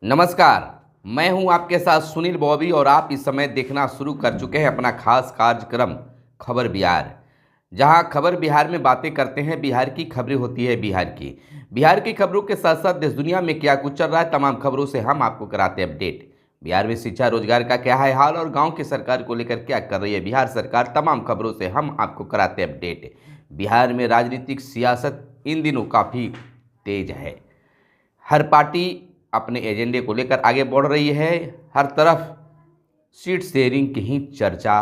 नमस्कार। मैं हूं आपके साथ सुनील बॉबी और आप इस समय देखना शुरू कर चुके हैं अपना खास कार्यक्रम खबर बिहार। जहां खबर बिहार में बातें करते हैं, बिहार की खबरें होती है बिहार की खबरों के साथ साथ देश दुनिया में क्या कुछ चल रहा है तमाम खबरों से हम आपको कराते हैं अपडेट। बिहार में शिक्षा रोजगार का क्या है हाल और गाँव की सरकार को लेकर क्या कर रही है बिहार सरकार, तमाम खबरों से हम आपको कराते हैं अपडेट। बिहार में राजनीतिक सियासत इन दिनों काफ़ी तेज है। हर पार्टी अपने एजेंडे को लेकर आगे बढ़ रही है। हर तरफ सीट शेयरिंग की ही चर्चा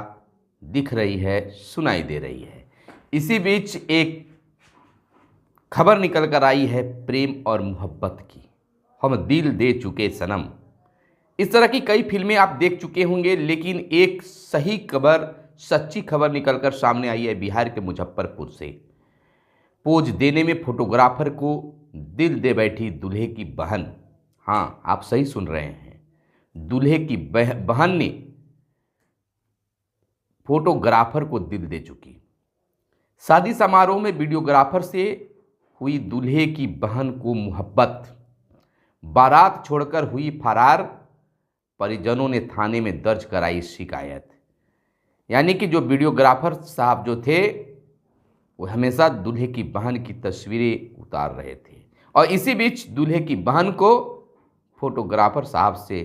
दिख रही है, सुनाई दे रही है। इसी बीच एक खबर निकल कर आई है प्रेम और मोहब्बत की। हम दिल दे चुके सनम। इस तरह की कई फिल्में आप देख चुके होंगे, लेकिन एक सही खबर, सच्ची खबर निकल कर सामने आई है बिहार के मुजफ्फरपुर से। पोज देने में फोटोग्राफर को दिल दे बैठी दूल्हे की बहन। हाँ, आप सही सुन रहे हैं, दूल्हे की बहन ने फोटोग्राफर को दिल दे चुकी। शादी समारोह में वीडियोग्राफर से हुई दूल्हे की बहन को मोहब्बत। बारात छोड़कर हुई फरार, परिजनों ने थाने में दर्ज कराई शिकायत। यानी कि जो वीडियोग्राफर साहब जो थे वो हमेशा दूल्हे की बहन की तस्वीरें उतार रहे थे और इसी बीच दूल्हे की बहन को फोटोग्राफर साहब से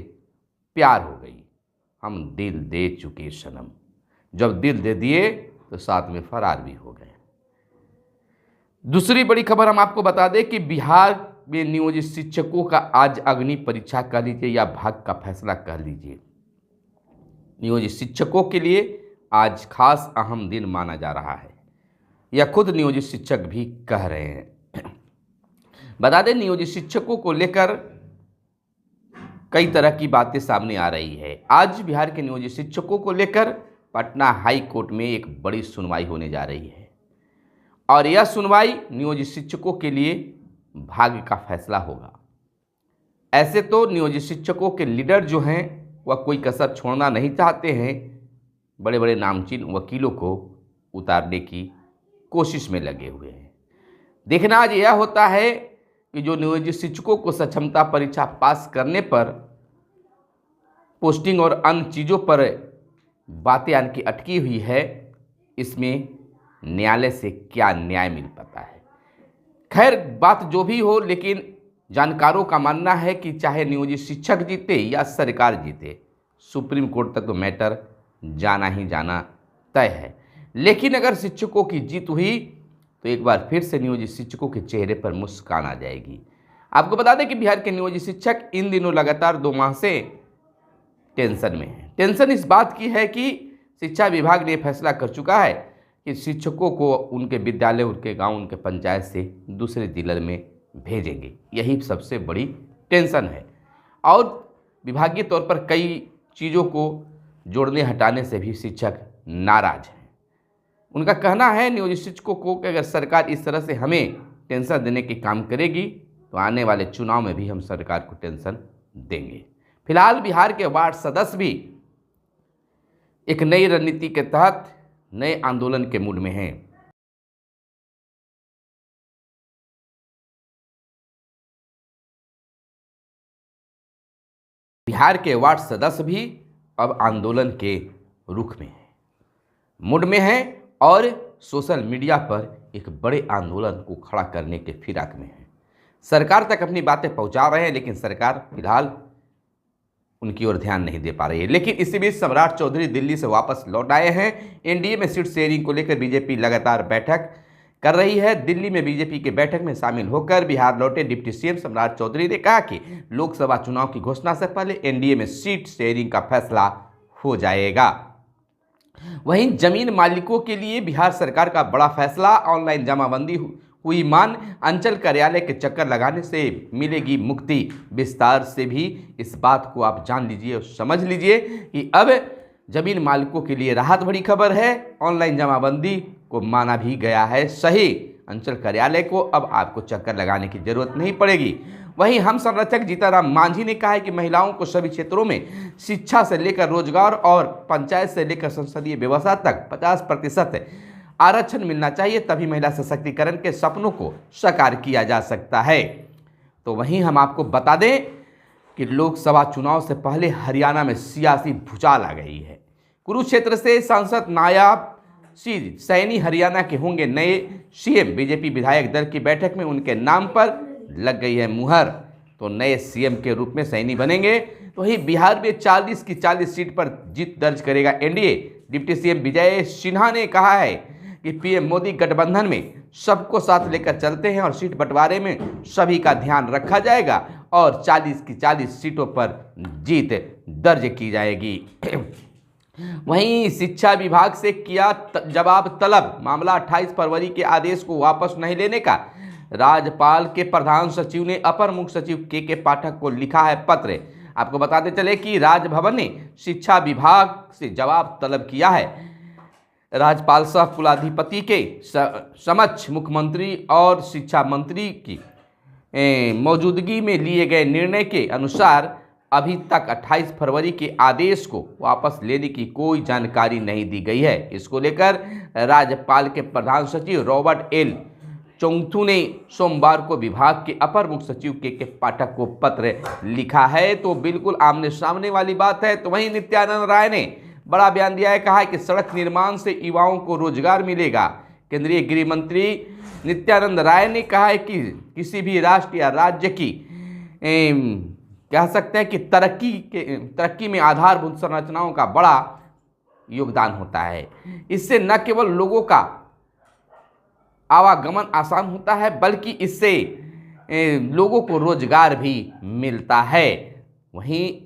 प्यार हो गई। हम दिल दे चुके सनम। जब दिल दे दिए तो साथ में फरार भी हो गए। दूसरी बड़ी खबर हम आपको बता दें कि बिहार में नियोजित शिक्षकों का आज अग्नि परीक्षा कह लीजिए या भाग्य का फैसला कह लीजिए। नियोजित शिक्षकों के लिए आज खास अहम दिन माना जा रहा है, यह खुद नियोजित शिक्षक भी कह रहे हैं। बता दें, नियोजित शिक्षकों को लेकर कई तरह की बातें सामने आ रही है। आज बिहार के नियोजित शिक्षकों को लेकर पटना हाई कोर्ट में एक बड़ी सुनवाई होने जा रही है और यह सुनवाई नियोजित शिक्षकों के लिए भाग्य का फैसला होगा। ऐसे तो नियोजित शिक्षकों के लीडर जो हैं वह कोई कसर छोड़ना नहीं चाहते हैं, बड़े बड़े नामचीन वकीलों को उतारने की कोशिश में लगे हुए हैं। देखना आज यह होता है कि जो नियोजित शिक्षकों को सक्षमता परीक्षा पास करने पर पोस्टिंग और अन्य चीज़ों पर बातें आनकी अटकी हुई है, इसमें न्यायालय से क्या न्याय मिल पाता है। खैर, बात जो भी हो, लेकिन जानकारों का मानना है कि चाहे नियोजित शिक्षक जीते या सरकार जीते, सुप्रीम कोर्ट तक तो मैटर जाना ही जाना तय है। लेकिन अगर शिक्षकों की जीत हुई तो एक बार फिर से नियोजित शिक्षकों के चेहरे पर मुस्कान आ जाएगी। आपको बता दें कि बिहार के नियोजित शिक्षक इन दिनों लगातार 2 माह से टेंशन में हैं। टेंशन इस बात की है कि शिक्षा विभाग ने फैसला कर चुका है कि शिक्षकों को उनके विद्यालय, उनके गांव, उनके पंचायत से दूसरे जिले में भेजेंगे। यही सबसे बड़ी टेंशन है और विभागीय तौर पर कई चीज़ों को जोड़ने हटाने से भी शिक्षक नाराज हैं। उनका कहना है नियोजित शिक्षकों को कि अगर सरकार इस तरह से हमें टेंशन देने के काम करेगी तो आने वाले चुनाव में भी हम सरकार को टेंशन देंगे। फिलहाल बिहार के वार्ड सदस्य भी एक नई रणनीति के तहत नए आंदोलन के मूड में हैं। बिहार के वार्ड सदस्य भी अब आंदोलन के रुख में हैं, मूड में हैं और सोशल मीडिया पर एक बड़े आंदोलन को खड़ा करने के फिराक में हैं। सरकार तक अपनी बातें पहुंचा रहे हैं, लेकिन सरकार फिलहाल उनकी ओर ध्यान नहीं दे पा रही है। लेकिन इसी बीच सम्राट चौधरी दिल्ली से वापस लौट आए हैं। एनडीए में सीट शेयरिंग को लेकर बीजेपी लगातार बैठक कर रही है। दिल्ली में बीजेपी की बैठक में शामिल होकर बिहार लौटे डिप्टी सीएम सम्राट चौधरी ने कहा कि लोकसभा चुनाव की घोषणा से पहले एनडीए में सीट शेयरिंग का फैसला हो जाएगा। वहीं जमीन मालिकों के लिए बिहार सरकार का बड़ा फैसला, ऑनलाइन जमाबंदी हुई मान, अंचल कार्यालय के चक्कर लगाने से मिलेगी मुक्ति। विस्तार से भी इस बात को आप जान लीजिए और समझ लीजिए कि अब जमीन मालिकों के लिए राहत भरी खबर है। ऑनलाइन जमाबंदी को माना भी गया है सही। अंचल कार्यालय को अब आपको चक्कर लगाने की जरूरत नहीं पड़ेगी। वहीं हम संरक्षक जीताराम मांझी ने कहा है कि महिलाओं को सभी क्षेत्रों में शिक्षा से लेकर रोजगार और पंचायत से लेकर संसदीय व्यवस्था तक 50% आरक्षण मिलना चाहिए, तभी महिला सशक्तिकरण के सपनों को साकार किया जा सकता है। तो वहीं हम आपको बता दें कि लोकसभा चुनाव से पहले हरियाणा में सियासी भूचाल आ गई है। कुरुक्षेत्र से सांसद नायाब श्री सैनी हरियाणा के होंगे नए सीएम। बीजेपी विधायक दल की बैठक में उनके नाम पर लग गई है मुहर, तो नए सीएम के रूप में सैनी बनेंगे। तो वही बिहार में 40 की 40 सीट पर जीत दर्ज करेगा NDA. Deputy CM Vijay Sinha ने कहा है कि पीएम मोदी गठबंधन में सबको साथ लेकर चलते हैं और सीट बंटवारे में सभी का ध्यान रखा जाएगा और 40 की 40 सीटों पर जीत दर्ज की जाएगी। वहीं शिक्षा विभाग से किया जवाब तलब। मामला 28 फरवरी के आदेश को वापस नहीं लेने का राज्यपाल के प्रधान सचिव ने अपर मुख्य सचिव के पाठक को लिखा है पत्र। आपको बताते चले कि राजभवन ने शिक्षा विभाग से जवाब तलब किया है। राज्यपाल सह कुलाधिपति के समक्ष मुख्यमंत्री और शिक्षा मंत्री की मौजूदगी में लिए गए निर्णय के अनुसार अभी तक 28 फरवरी के आदेश को वापस लेने की कोई जानकारी नहीं दी गई है। इसको लेकर राज्यपाल के प्रधान सचिव रॉबर्ट एल चोंगथू ने सोमवार को विभाग के अपर मुख्य सचिव के पाठक को पत्र लिखा है। तो बिल्कुल आमने सामने वाली बात है। तो वहीं नित्यानंद राय ने बड़ा बयान दिया है, कहा है कि सड़क निर्माण से युवाओं को रोजगार मिलेगा। केंद्रीय गृह मंत्री नित्यानंद राय ने कहा है कि किसी भी राष्ट्र या राज्य की कह सकते हैं कि तरक्की में आधारभूत संरचनाओं का बड़ा योगदान होता है। इससे न केवल लोगों का आवागमन आसान होता है बल्कि इससे लोगों को रोजगार भी मिलता है। वहीं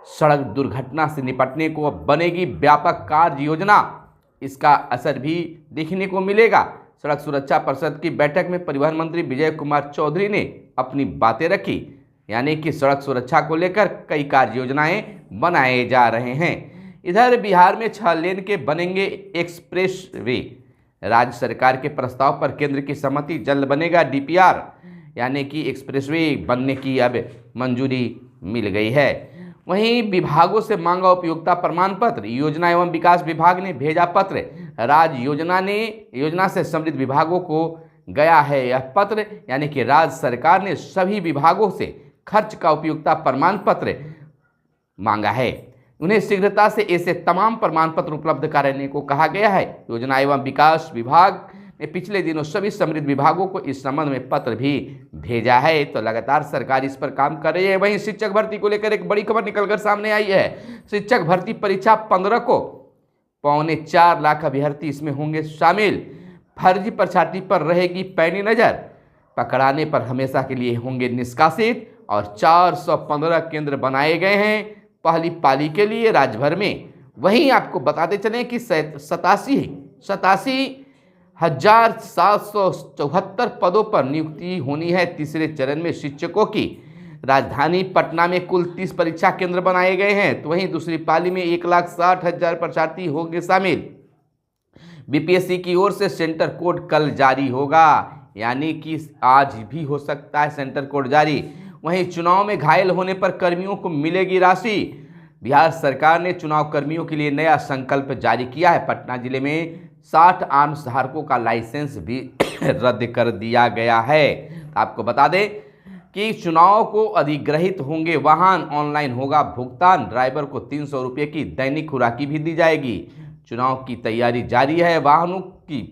सड़क दुर्घटना से निपटने को अब बनेगी व्यापक कार्य योजना। इसका असर भी देखने को मिलेगा। सड़क सुरक्षा परिषद की बैठक में परिवहन मंत्री विजय कुमार चौधरी ने अपनी बातें रखी, यानी कि सड़क सुरक्षा को लेकर कई कार्य योजनाएं बनाए जा रहे हैं। इधर बिहार में 6 लेन के बनेंगे एक्सप्रेस वे। राज्य सरकार के प्रस्ताव पर केंद्र की सहमति, जल्द बनेगा डीपीआर, यानी कि एक्सप्रेसवे बनने की अब मंजूरी मिल गई है। वहीं विभागों से मांगा उपयोगिता प्रमाण पत्र। योजना एवं विकास विभाग ने भेजा पत्र। राज्य योजना से संबंधित विभागों को गया है यह पत्र, यानी कि राज्य सरकार ने सभी विभागों से खर्च का उपयोगिता प्रमाण पत्र मांगा है। उन्हें शीघ्रता से ऐसे तमाम प्रमाण पत्र उपलब्ध कराने को कहा गया है। योजना एवं विकास विभाग ने पिछले दिनों सभी संबंधित विभागों को इस संबंध में पत्र भी भेजा है। तो लगातार सरकार इस पर काम कर रही है। वहीं शिक्षक भर्ती को लेकर एक बड़ी खबर निकलकर सामने आई है। शिक्षक भर्ती परीक्षा 15 को 4.25 लाख अभ्यर्थी इसमें होंगे शामिल। फर्जी परीक्षार्थी पर रहेगी पैनी नजर। पकड़ाने पर हमेशा के लिए होंगे निष्कासित और 415 केंद्र बनाए गए हैं पहली पाली के लिए राज्य भर में। वहीं आपको बताते चलें कि 87,774 पदों पर नियुक्ति होनी है तीसरे चरण में शिक्षकों की। राजधानी पटना में कुल 30 परीक्षा केंद्र बनाए गए हैं। तो वहीं दूसरी पाली में 1,60,000 परीक्षार्थी होंगे शामिल। बीपीएससी की ओर से सेंटर कोड कल जारी होगा, यानी कि आज भी हो सकता है सेंटर कोड जारी। वहीं चुनाव में घायल होने पर कर्मियों को मिलेगी राशि। बिहार सरकार ने चुनाव कर्मियों के लिए नया संकल्प जारी किया है। पटना जिले में 60 आर्म्स धारकों का लाइसेंस भी रद्द कर दिया गया है। आपको बता दें कि चुनाव को अधिग्रहित होंगे वाहन, ऑनलाइन होगा भुगतान। ड्राइवर को 300 रुपये की दैनिक खुराकी भी दी जाएगी। चुनाव की तैयारी जारी है। वाहनों की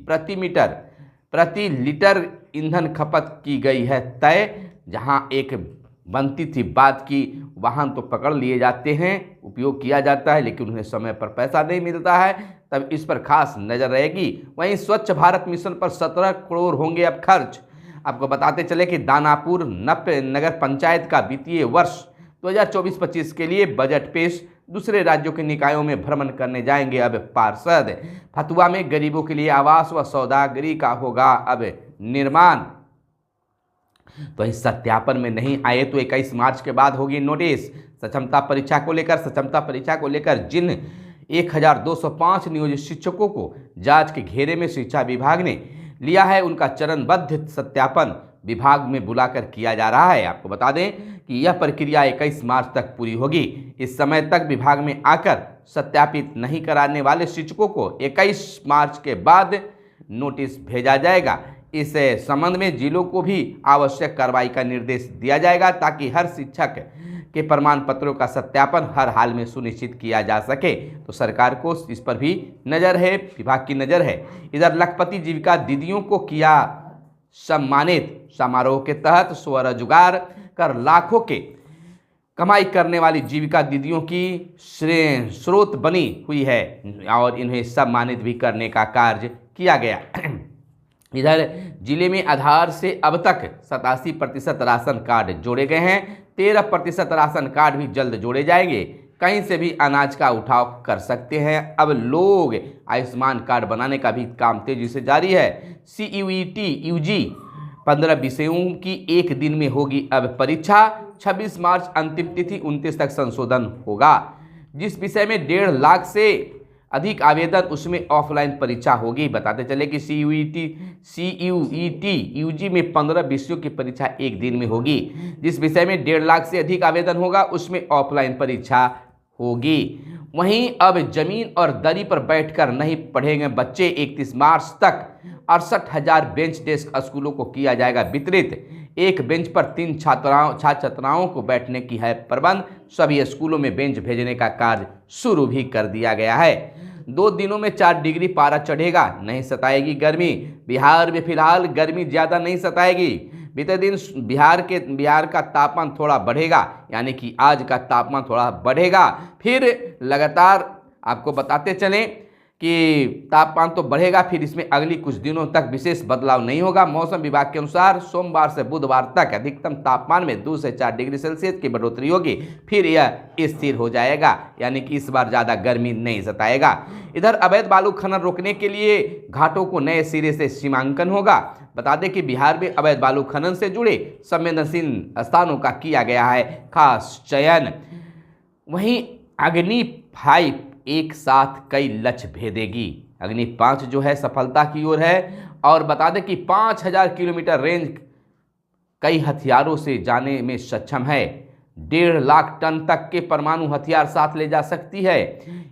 प्रति लीटर ईंधन खपत की गई है तय। जहां एक बनती थी बात की वाहन तो पकड़ लिए जाते हैं, उपयोग किया जाता है, लेकिन उन्हें समय पर पैसा नहीं मिलता है, तब इस पर खास नज़र रहेगी। वहीं स्वच्छ भारत मिशन पर 17 करोड़ होंगे अब खर्च। आपको बताते चले कि दानापुर नगर पंचायत का वित्तीय वर्ष 2024-25 के लिए बजट पेश। दूसरे राज्यों के निकायों में भ्रमण करने जाएंगे अब पार्षद। फतुआ में गरीबों के लिए आवास व सौदागरी का होगा अब निर्माण। तो इस सत्यापन में नहीं आए तो 21 मार्च के बाद होगी नोटिस। सक्षमता परीक्षा को लेकर जिन 1205 नियोजित शिक्षकों को जांच के घेरे में शिक्षा विभाग ने लिया है, उनका चरणबद्ध सत्यापन विभाग में बुलाकर किया जा रहा है। आपको बता दें कि यह प्रक्रिया 21 मार्च तक पूरी होगी। इस समय तक विभाग में आकर सत्यापित नहीं कराने वाले शिक्षकों को 21 मार्च के बाद नोटिस भेजा जाएगा। इस संबंध में जिलों को भी आवश्यक कार्रवाई का निर्देश दिया जाएगा ताकि हर शिक्षक के प्रमाण पत्रों का सत्यापन हर हाल में सुनिश्चित किया जा सके। तो सरकार को इस पर भी नज़र है, विभाग की नज़र है। इधर लखपति जीविका दीदियों को किया सम्मानित। समारोह के तहत स्वरोजगार कर लाखों के कमाई करने वाली जीविका दीदियों की स्रोत बनी हुई है और इन्हें सम्मानित भी करने का कार्य किया गया। इधर जिले में आधार से अब तक 87% राशन कार्ड जोड़े गए हैं। 13% राशन कार्ड भी जल्द जोड़े जाएंगे। कहीं से भी अनाज का उठाव कर सकते हैं। अब लोग आयुष्मान कार्ड बनाने का भी काम तेजी से जारी है। CUET UG 15 विषयों की एक दिन में होगी अब परीक्षा। 26 मार्च अंतिम तिथि, 29 तक संशोधन होगा। जिस विषय में 1.5 लाख से अधिक आवेदन, उसमें ऑफलाइन परीक्षा होगी। बताते चले कि CUET UG में 15 विषयों की परीक्षा एक दिन में होगी। जिस विषय में 1.5 लाख से अधिक आवेदन होगा, उसमें ऑफलाइन परीक्षा होगी। वहीं अब जमीन और दरी पर बैठकर नहीं पढ़ेंगे बच्चे। 31 मार्च तक 68,000 बेंच डेस्क स्कूलों को किया जाएगा वितरित। एक बेंच पर 3 छात्राओं को बैठने की है प्रबंध। सभी स्कूलों में बेंच भेजने का कार्य शुरू भी कर दिया गया है। 2 दिनों में 4 डिग्री पारा चढ़ेगा, नहीं सताएगी गर्मी। बिहार में फिलहाल गर्मी ज़्यादा नहीं सताएगी। बीते दिन बिहार का तापमान थोड़ा बढ़ेगा, यानी कि आज का तापमान थोड़ा बढ़ेगा। फिर लगातार आपको बताते चलें कि तापमान तो बढ़ेगा, फिर इसमें अगली कुछ दिनों तक विशेष बदलाव नहीं होगा। मौसम विभाग के अनुसार सोमवार से बुधवार तक अधिकतम तापमान में 2 से 4 डिग्री सेल्सियस की बढ़ोतरी होगी, फिर यह स्थिर हो जाएगा, यानी कि इस बार ज़्यादा गर्मी नहीं सताएगा। इधर अवैध बालू खनन रोकने के लिए घाटों को नए सिरे से सीमांकन होगा। बता दें कि बिहार में अवैध बालू खनन से जुड़े संवेदनशील स्थानों का किया गया है खास चयन। वहीं अग्नि 5 एक साथ कई लक्ष्य भेदेगी। अग्नि 5 जो है सफलता की ओर है और बता दें कि 5000 किलोमीटर रेंज कई हथियारों से जाने में सक्षम है। 1.5 लाख टन तक के परमाणु हथियार साथ ले जा सकती है।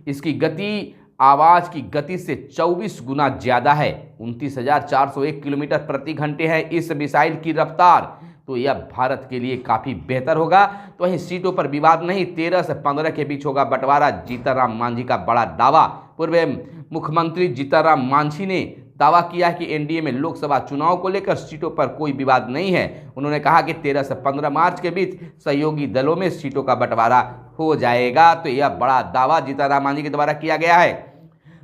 इसकी गति आवाज़ की गति से 24 गुना ज़्यादा है। 29,401 किलोमीटर प्रति घंटे है इस मिसाइल की रफ्तार। तो यह भारत के लिए काफ़ी बेहतर होगा। तो वहीं सीटों पर विवाद नहीं, 13 से 15 के बीच होगा बंटवारा। जीतनराम मांझी का बड़ा दावा। पूर्व मुख्यमंत्री जीतनराम मांझी ने दावा किया कि एनडीए में लोकसभा चुनाव को लेकर सीटों पर कोई विवाद नहीं है। उन्होंने कहा कि 13 से 15 मार्च के बीच सहयोगी दलों में सीटों का बंटवारा हो जाएगा। तो यह बड़ा दावा जीतनराम मांझी के द्वारा किया गया है।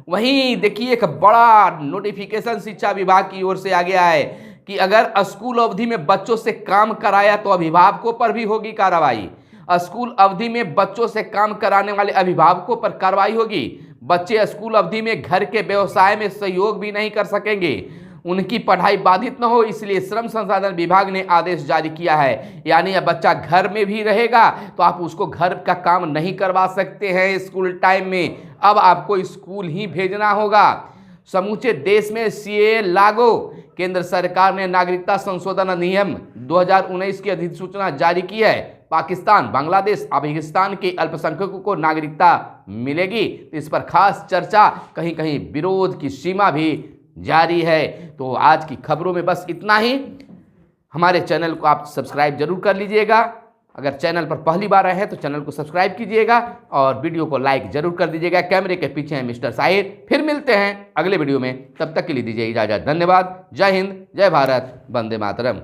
वहीं देखिए एक बड़ा नोटिफिकेशन शिक्षा विभाग की ओर से आ गया है कि अगर स्कूल अवधि में बच्चों से काम कराया तो अभिभावकों पर भी होगी कार्रवाई। स्कूल अवधि में बच्चों से काम कराने वाले अभिभावकों पर कार्रवाई होगी। बच्चे स्कूल अवधि में घर के व्यवसाय में सहयोग भी नहीं कर सकेंगे, उनकी पढ़ाई बाधित न हो, इसलिए श्रम संसाधन विभाग ने आदेश जारी किया है। यानी अब बच्चा घर में भी रहेगा तो आप उसको घर का काम नहीं करवा सकते हैं स्कूल टाइम में। अब आपको स्कूल ही भेजना होगा। समूचे देश में सीएए लागू। केंद्र सरकार ने नागरिकता संशोधन अधिनियम 2019 की अधिसूचना जारी की है। पाकिस्तान, बांग्लादेश, अफगानिस्तान के अल्पसंख्यकों को नागरिकता मिलेगी। तो इस पर खास चर्चा, कहीं कहीं विरोध की सीमा भी जारी है। तो आज की खबरों में बस इतना ही। हमारे चैनल को आप सब्सक्राइब जरूर कर लीजिएगा। अगर चैनल पर पहली बार आए हैं तो चैनल को सब्सक्राइब कीजिएगा और वीडियो को लाइक जरूर कर दीजिएगा। कैमरे के पीछे हैं मिस्टर साहिर। फिर मिलते हैं अगले वीडियो में, तब तक के लिए दीजिए इजाजत। धन्यवाद। जय हिंद, जय भारत, वंदे मातरम।